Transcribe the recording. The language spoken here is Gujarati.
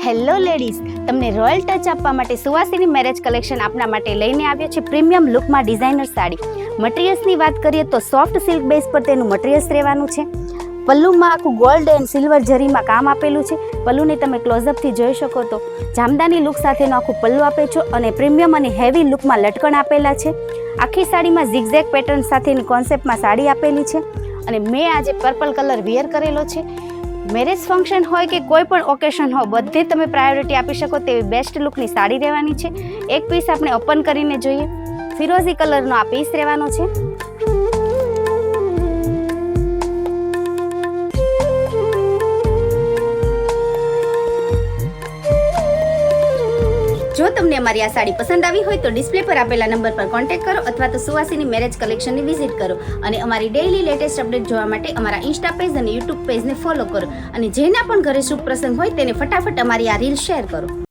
હેલો લેડીઝ, તમને રોયલ ટચ આપવા માટે સુવાસીની મેરેજ કલેક્શન આપના માટે લઈને આવ્યો છે પ્રીમિયમ લુકમાં ડિઝાઇનર સાડી. મટીરિયલ્સની વાત કરીએ તો સોફ્ટ સિલ્ક બેઝ પર તેનું મટીરિયલ્સ રહેવાનું છે. પલ્લુમાં આખું ગોલ્ડ એન્ડ સિલ્વર જરીમાં કામ આપેલું છે. પલ્લુને તમે ક્લોઝઅપથી જોઈ શકો તો જામદાની લુક સાથેનું આખું પલ્લુ આપે છે અને પ્રીમિયમ અને હેવી લુકમાં લટકણ આપેલા છે. આખી સાડીમાં ઝિગઝેગ પેટર્ન સાથેની કોન્સેપ્ટમાં સાડી આપેલી છે અને મેં આજે પર્પલ કલર વેર કરેલો છે. મેરેજ ફંક્શન હોય કે કોઈ પણ ઓકેશન હોય, બધે તમે પ્રાયોરિટી આપી શકો તેવી બેસ્ટ લુકની સાડી રહેવાની છે. એક પીસ આપણે ઓપન કરીને જોઈએ. ફિરોઝી કલરનો આ પીસ રહેવાનો છે. જો તમને અમારી આ સાડી પસંદ આવી હોય તો ડિસ્પ્લે પર આપેલા નંબર પર કોન્ટેક્ટ કરો અથવા તો સુવાસીની મેરેજ કલેક્શનની વિઝિટ કરો અને અમારી ડેઇલી લેટેસ્ટ અપડેટ જોવા માટે અમારા ઇન્સ્ટા પેજ અને યુટ્યુબ પેજને ફોલો કરો અને જેના પણ ઘરે શુભ પ્રસંગ હોય તેને ફટાફટ અમારી આ રીલ શેર કરો.